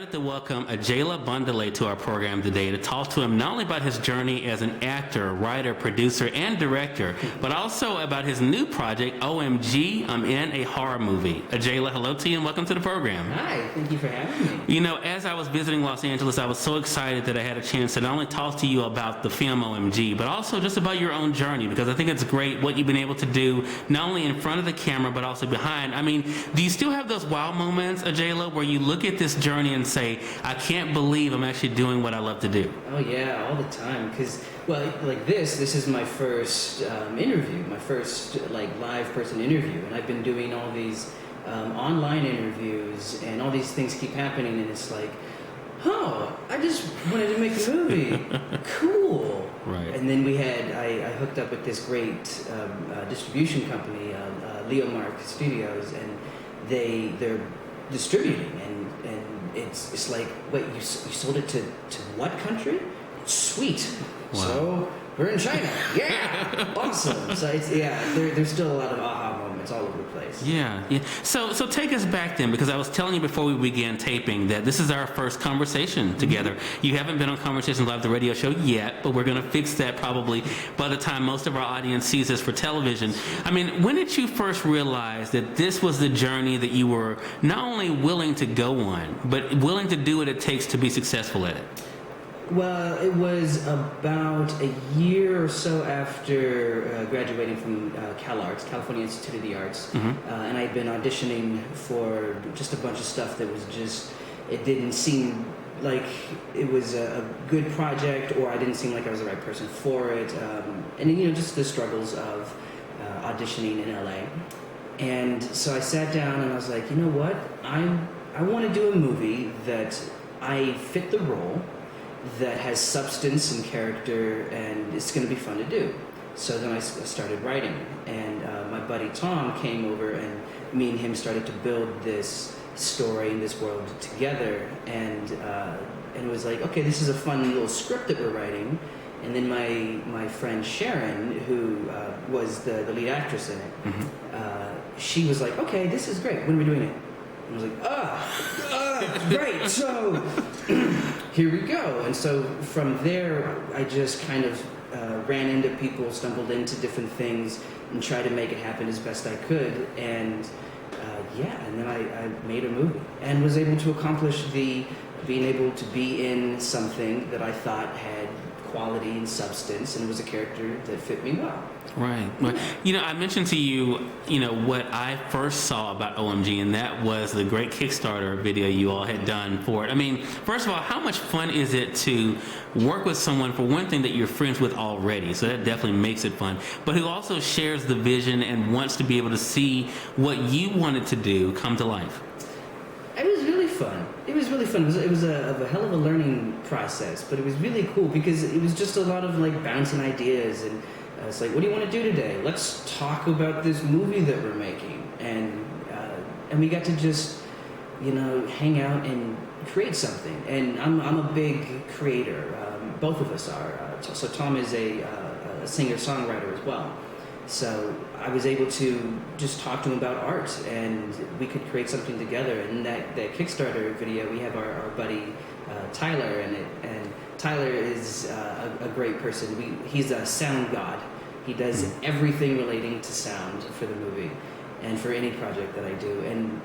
excited to welcome Ajala Bandele to our program today to talk to him not only about his journey as an actor, writer, producer, and director, but also about his new project, OMG, I'm in a Horror Movie. Ajala, hello to you and welcome to the program. Hi, thank you for having me. You know, as I was visiting Los Angeles, I was so excited that I had a chance to not only talk to you about the film OMG, but also just about your own journey, because I think it's great what you've been able to do, not only in front of the camera, but also behind. I mean, do you still have those wow moments, Ajala, where you look at this journey and say, I can't believe I'm actually doing what I love to do? Oh yeah, all the time. Because, well, like this is my first interview, my first live person interview, and I've been doing all these online interviews, and all these things keep happening, and it's like, oh, I just wanted to make a movie. Cool. Right. And then I hooked up with this great distribution company, Leo Mark Studios, and they're distributing, and it's like, wait, you sold it to what country? Sweet. Wow. So we're in China. Yeah, awesome. So there's still a lot of aha moments all over the place. Yeah. So take us back then, because I was telling you before we began taping that this is our first conversation together. Mm-hmm. You haven't been on Conversations Live, the radio show, yet, but we're going to fix that probably by the time most of our audience sees this for television. I mean, when did you first realize that this was the journey that you were not only willing to go on, but willing to do what it takes to be successful at it? Well, it was about a year or so after graduating from CalArts, California Institute of the Arts, mm-hmm. And I'd been auditioning for just a bunch of stuff that was just, it didn't seem like it was a good project, or I didn't seem like I was the right person for it, and just the struggles of auditioning in LA. And so I sat down and I was like, you know what, I want to do a movie that I fit the role, that has substance and character, and it's going to be fun to do. So then I started writing, and my buddy Tom came over, and me and him started to build this story and this world together, and it was like, okay, this is a fun little script that we're writing. And then my friend Sharon, who was the lead actress in it, mm-hmm. She was like, okay, this is great, when are we doing it? And I was like, great, so here we go. And so from there, I just kind of ran into people, stumbled into different things, and tried to make it happen as best I could. And and then I made a movie and was able to accomplish being able to be in something that I thought had quality and substance, and it was a character that fit me well. Right. Well, I mentioned to you, what I first saw about OMG, and that was the great Kickstarter video you all had done for it. I mean, first of all, how much fun is it to work with someone, for one thing, that you're friends with already, so that definitely makes it fun, but who also shares the vision and wants to be able to see what you wanted to do come to life? It was really fun. It was really fun. It was a hell of a learning process, but it was really cool because it was just a lot of bouncing ideas, and it's like, what do you want to do today? Let's talk about this movie that we're making, and we got to just hang out and create something. And I'm a big creator. Both of us are. So Tom is a singer-songwriter as well. So I was able to just talk to him about art, and we could create something together. And that Kickstarter video, we have our buddy Tyler in it, and Tyler is a great person. He's a sound god. He does everything relating to sound for the movie and for any project that I do. And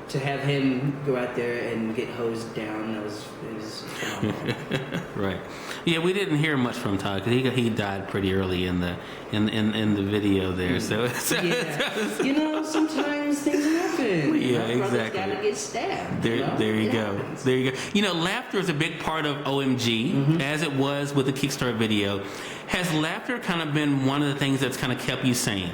to have him go out there and get hosed down, it was phenomenal. Right. Yeah, we didn't hear much from Todd because he died pretty early in the video there. So yeah, sometimes things happen. Yeah, exactly. Gotta get stabbed. There you go. Laughter is a big part of OMG, mm-hmm. as it was with the Kickstarter video. Has laughter kind of been one of the things that's kind of kept you sane?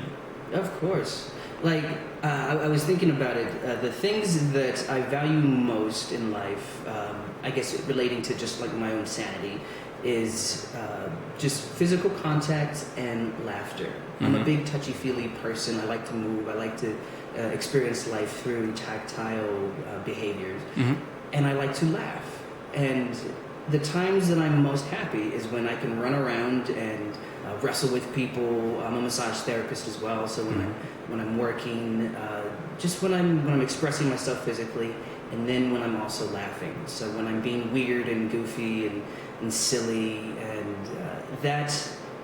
Of course. I was thinking about it. The things that I value most in life, I guess relating to just my own sanity, is just physical contact and laughter. Mm-hmm. I'm a big touchy-feely person. I like to move. I like to experience life through tactile behaviors. Mm-hmm. And I like to laugh. And the times that I'm most happy is when I can run around and wrestle with people. I'm a massage therapist as well, so when I'm working, just when I'm expressing myself physically, and then when I'm also laughing. So when I'm being weird and goofy and silly, and that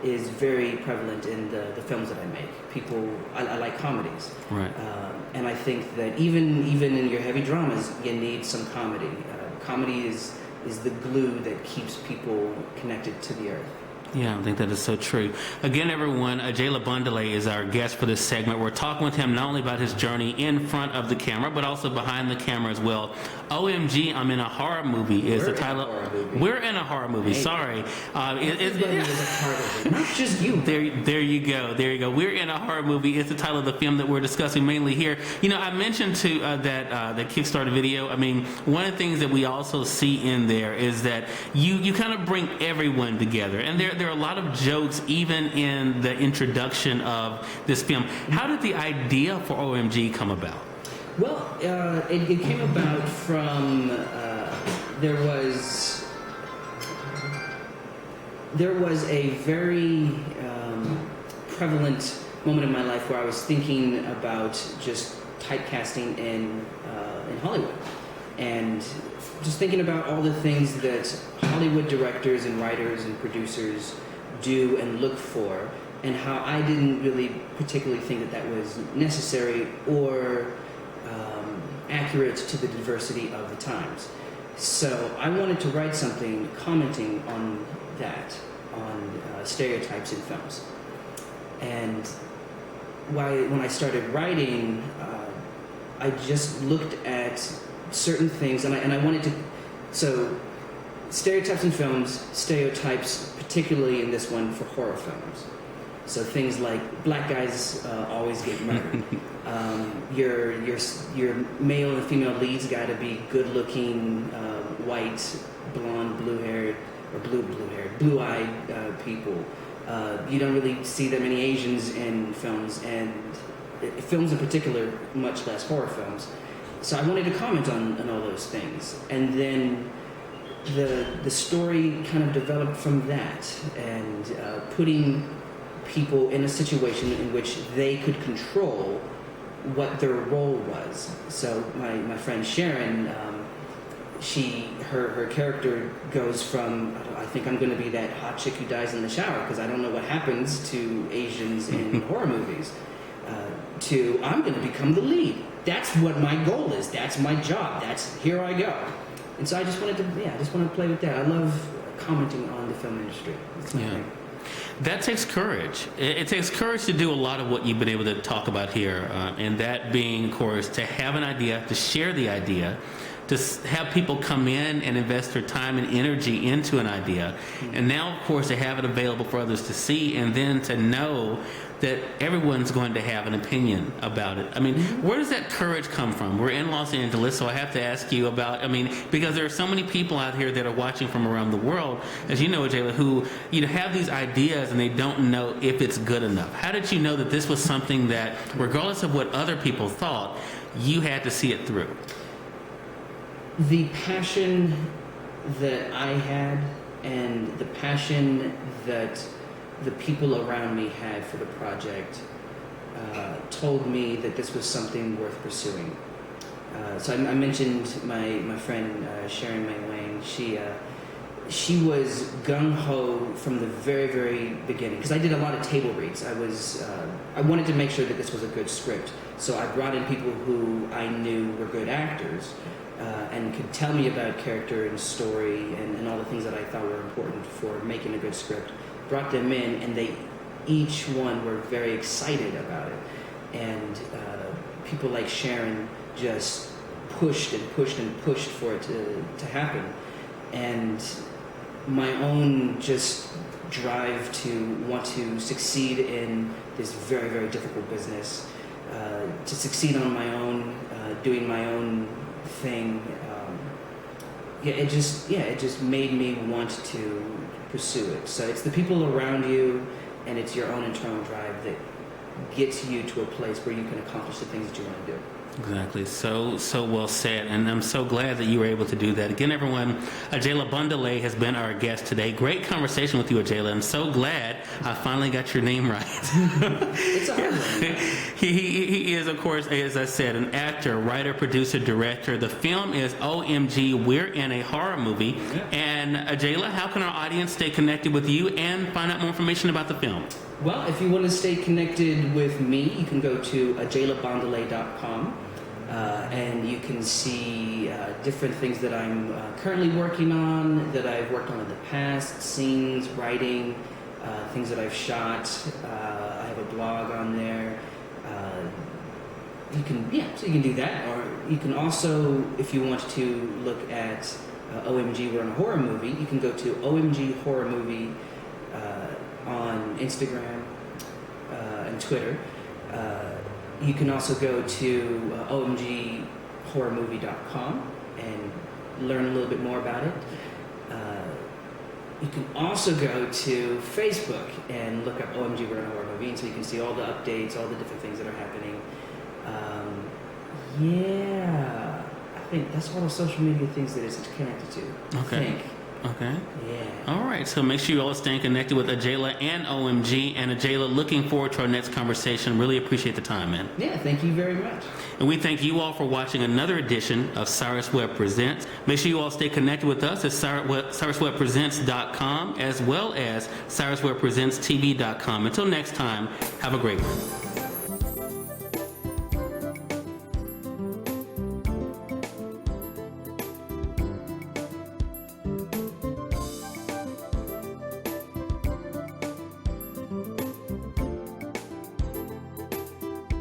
is very prevalent in the films that I make. I like comedies. Right. And I think that even in your heavy dramas, you need some comedy. Comedy is the glue that keeps people connected to the earth. Yeah, I think that is so true. Again, everyone, Ajala Bandele is our guest for this segment. We're talking with him not only about his journey in front of the camera, but also behind the camera as well. OMG, I'm in a horror movie is the title. We're in a horror movie. Sorry. Everybody is a part of it, not just you. There you go. We're in a horror movie. It's the title of the film that we're discussing mainly here. You know, I mentioned to that Kickstarter video. I mean, one of the things that we also see in there is that you kind of bring everyone together, and there are a lot of jokes even in the introduction of this film. How did the idea for OMG come about? Well, it came about from there was a very prevalent moment in my life where I was thinking about just typecasting in Hollywood, and just thinking about all the things that Hollywood directors and writers and producers do and look for, and how I didn't really particularly think that was necessary or accurate to the diversity of the times. So I wanted to write something commenting on that, on stereotypes in films. And when I started writing, I just looked at certain things, and I wanted to. So, stereotypes in films, stereotypes, particularly in this one for horror films. So things like black guys always get murdered. Your male and female leads got to be good-looking, white, blonde, blue-haired, or blue-eyed people. You don't really see that many Asians in films, and films in particular, much less horror films. So I wanted to comment on all those things, and then the story kind of developed from that, and putting people in a situation in which they could control what their role was. So my friend Sharon, her character goes from, I think I'm going to be that hot chick who dies in the shower because I don't know what happens to Asians in horror movies, to I'm going to become the lead. That's what my goal is. That's my job. Here I go. And so I just wanted to play with that. I love commenting on the film industry. That's my thing. That takes courage. It takes courage to do a lot of what you've been able to talk about here, and that being, of course, to have an idea, to share the idea, to have people come in and invest their time and energy into an idea, and now, of course, to have it available for others to see, and then to know that everyone's going to have an opinion about it. I mean, where does that courage come from? We're in Los Angeles, so I have to ask you about, because there are so many people out here that are watching from around the world, as you know, Ajala, who have these ideas and they don't know if it's good enough. How did you know that this was something that, regardless of what other people thought, you had to see it through? The passion that I had, and the passion that the people around me had for the project told me that this was something worth pursuing. So I mentioned my friend Sharon May Wayne. She was gung-ho from the very, very beginning, because I did a lot of table reads. I wanted to make sure that this was a good script, so I brought in people who I knew were good actors and could tell me about character and story and all the things that I thought were important for making a good script. Brought them in, and they each one were very excited about it. And people like Sharon just pushed and pushed and pushed for it to happen. And my own just drive to want to succeed in this very, very difficult business, to succeed on my own, doing my own thing. It just made me want to pursue it. So it's the people around you, and it's your own internal drive that gets you to a place where you can accomplish the things that you want to do. Exactly. So well said. And I'm so glad that you were able to do that. Again, everyone, Ajala Bandele has been our guest today. Great conversation with you, Ajala. I'm so glad I finally got your name right. It's a hard one. He is, of course, as I said, an actor, writer, producer, director. The film is OMG, We're in a Horror Movie. Yeah. And Ajala, how can our audience stay connected with you and find out more information about the film? Well, if you want to stay connected with me, you can go to ajalabandele.com. And you can see different things that I'm currently working on, that I've worked on in the past, scenes, writing, things that I've shot. I have a blog on there. So you can do that. Or you can also, if you want to look at OMG, We're in a Horror Movie, you can go to OMG Horror Movie on Instagram and Twitter. You can also go to omghorrormovie.com and learn a little bit more about it. You can also go to Facebook and look up OMG We're in a Horror Movie, and so you can see all the updates, all the different things that are happening. I think that's all the social media things that it's connected to. Okay. I think. Okay. Yeah. All right. So make sure you all are staying connected with Ajala and OMG. And Ajala, looking forward to our next conversation. Really appreciate the time, man. Yeah, thank you very much. And we thank you all for watching another edition of Cyrus Webb Presents. Make sure you all stay connected with us at CyrusWebbPresents.com as well as CyrusWebbPresentsTV.com. Until next time, have a great one.